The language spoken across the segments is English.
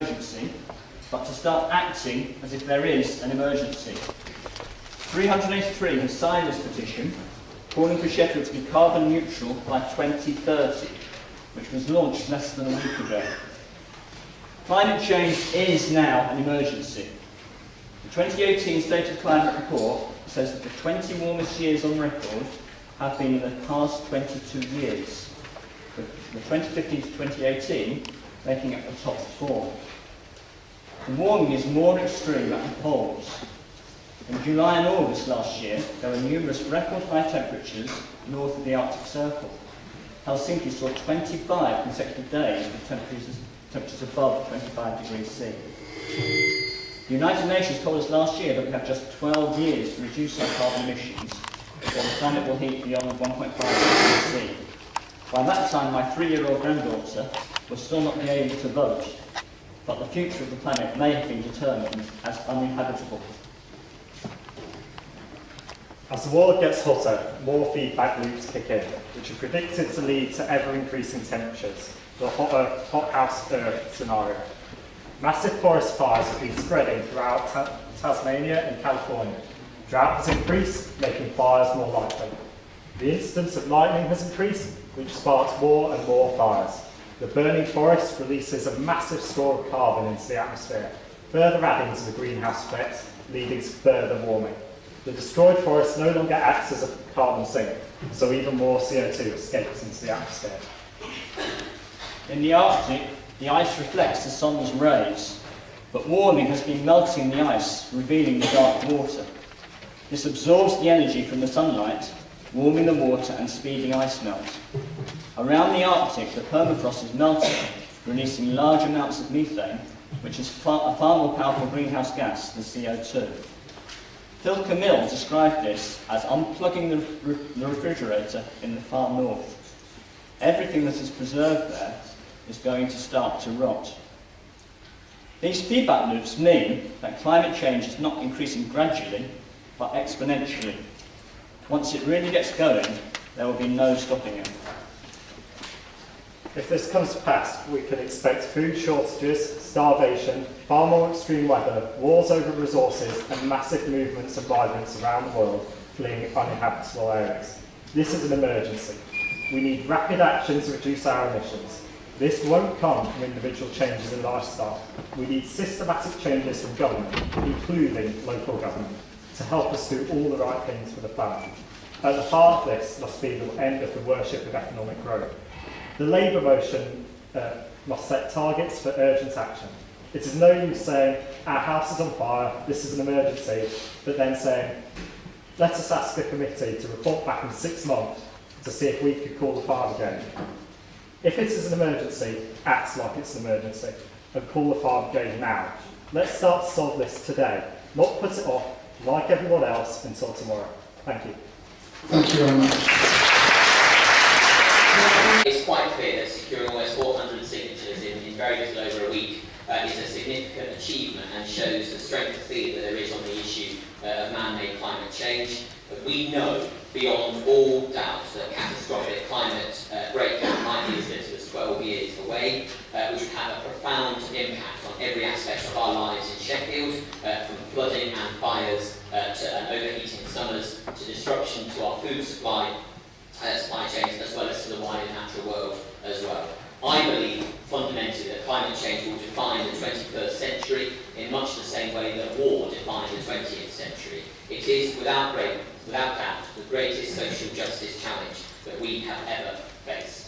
emergency, but to start acting as if there is an emergency. 383 have signed this petition, calling for Sheffield to be carbon neutral by 2030, which was launched less than a week ago. Climate change is now an emergency. The 2018 State of Climate report says that the 20 warmest years on record have been in the past 22 years, with the 2015 to 2018 making up the top 4. The warming is more extreme at the poles. In July and August last year, there were numerous record high temperatures north of the Arctic Circle. Helsinki saw 25 consecutive days with temperatures above 25 degrees C. The United Nations told us last year that we have just 12 years to reduce our carbon emissions, or the planet will heat beyond 1.5 degrees C. By that time, my 3-year-old granddaughter will still not be able to vote, but the future of the planet may have been determined as uninhabitable. As the world gets hotter, more feedback loops kick in, which are predicted to lead to ever-increasing temperatures, the hothouse Earth scenario. Massive forest fires have been spreading throughout Tasmania and California. Drought has increased, making fires more likely. The incidence of lightning has increased, which sparks more and more fires. The burning forest releases a massive store of carbon into the atmosphere, further adding to the greenhouse effect, leading to further warming. The destroyed forest no longer acts as a carbon sink, so even more CO2 escapes into the atmosphere. In the Arctic, the ice reflects the sun's rays, but warming has been melting the ice, revealing the dark water. This absorbs the energy from the sunlight, warming the water and speeding ice melt. Around the Arctic, the permafrost is melting, releasing large amounts of methane, which is a far more powerful greenhouse gas than CO2. Phil Camille described this as unplugging the refrigerator in the far north. Everything that is preserved there is going to start to rot. These feedback loops mean that climate change is not increasing gradually, but exponentially. Once it really gets going, there will be no stopping it. If this comes to pass, we can expect food shortages, starvation, far more extreme weather, wars over resources, and massive movements of migrants around the world fleeing uninhabitable areas. This is an emergency. We need rapid action to reduce our emissions. This won't come from individual changes in lifestyle. We need systematic changes from government, including local government, to help us do all the right things for the planet. At the heart of this must be the end of the worship of economic growth. The Labour motion must set targets for urgent action. It is no use saying, our house is on fire, this is an emergency, but then saying, let us ask a committee to report back in 6 months to see if we could call the fire again. If it is an emergency, act like it's an emergency and call the fire brigade now. Let's start to solve this today, not put it off, like everyone else, until tomorrow. Thank you. Thank you very much. It's quite clear that securing almost 400 signatures in very little over a week is a significant achievement and shows the strength of feeling that there is on the issue of man-made climate change. But we know beyond all doubt that catastrophic climate breakdown might be as little as 12 years away, which would have a profound impact on every aspect of our lives in Sheffield, from flooding and fires to overheating summers to disruption to our food supply chains, as well as to the wider natural world as well. I believe fundamentally that climate change will define the 21st century in much the same way that war defined the 20th century. It is, without doubt, the greatest social justice challenge that we have ever faced.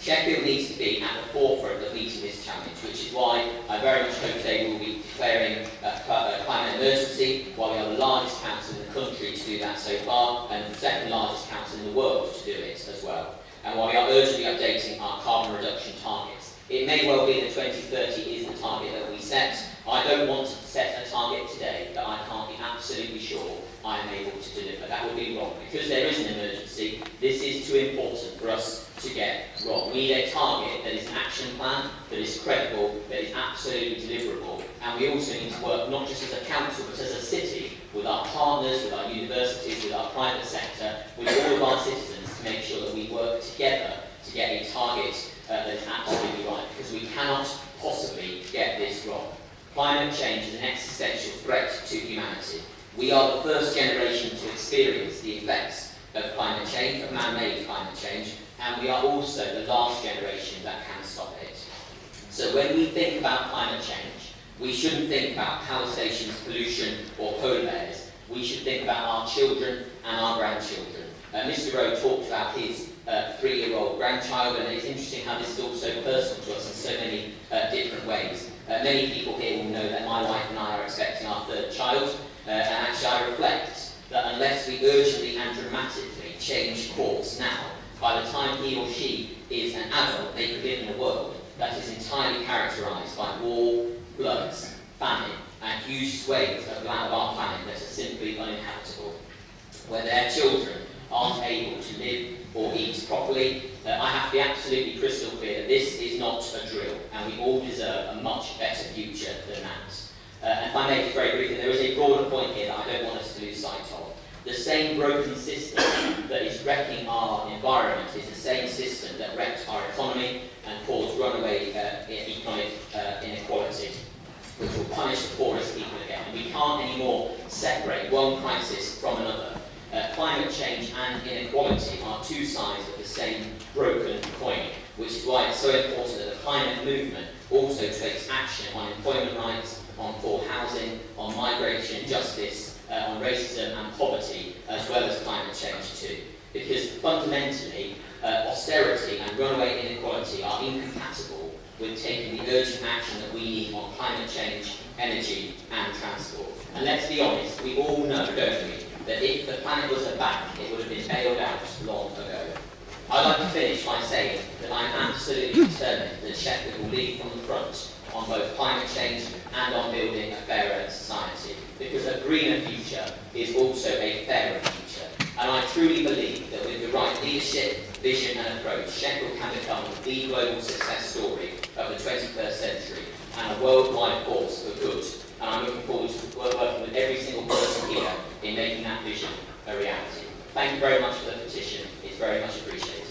Sheffield needs to be at the forefront of meeting this challenge, which is why I very much hope today we will be declaring a climate emergency, while we are the largest council in the country to do that so far, and the second largest council in the world to do it as well. And while we are urgently updating our carbon reduction targets. It may well be that 2030 is the target that we set. I don't want to set a target today that I can't be absolutely sure I am able to deliver. That would be wrong. Because there is an emergency, this is too important for us to get wrong. We need a target that is an action plan, that is credible, that is absolutely deliverable. And we also need to work not just as a council, but as a city, with our partners, with our universities, with our private sector, with all of our citizens, to make sure that we work together to get a target that is absolutely right. Because we cannot possibly get this wrong. Climate change is an existential threat to humanity. We are the first generation to experience the effects of climate change, of man-made climate change, and we are also the last generation that can stop it. So when we think about climate change, we shouldn't think about power stations, pollution, or polar bears. We should think about our children and our grandchildren. Mr. Rowe talked about his 3-year-old grandchild, and it's interesting how this is also personal to us in so many different ways. Many people here will know that my wife and I are expecting our 3rd child, and actually I reflect that unless we urgently and dramatically change course now, by the time he or she is an adult, they could live in a world that is entirely characterised by war, floods, famine, and huge swathes of land of our planet that are simply uninhabitable, where their children aren't able to live or eat properly. I have to be absolutely crystal clear that this is not a drill, and we all deserve a much better future than that. And if I may just very briefly, there is a broader point here that I don't want us to lose sight of. The same broken system that is wrecking our environment is the same system that wrecked our economy and caused runaway economic inequality, which will punish the poorest people again. And we can't anymore separate one crisis from another. Climate change and inequality are two sides of the same broken coin, which is why it's so important that the climate movement also takes action on employment rights, on poor housing, on migration, justice, on racism and poverty, as well as climate change too. Because fundamentally, austerity and runaway inequality are incompatible with taking the urgent action that we need on climate change, energy and transport. And let's be honest, we all know, don't we, that if the planet was a bank, it would have been bailed out long ago. I'd like to finish by saying that I'm absolutely determined that Sheffield will lead from the front on both climate change and on building a fairer society, because a greener future is also a fairer future. And I truly believe that with the right leadership, vision and approach, Sheffield can become the global success story of the 21st century and a worldwide force for good. And I'm looking forward to working with every single person here in making that vision a reality. Thank you very much for the petition. It's very much appreciated.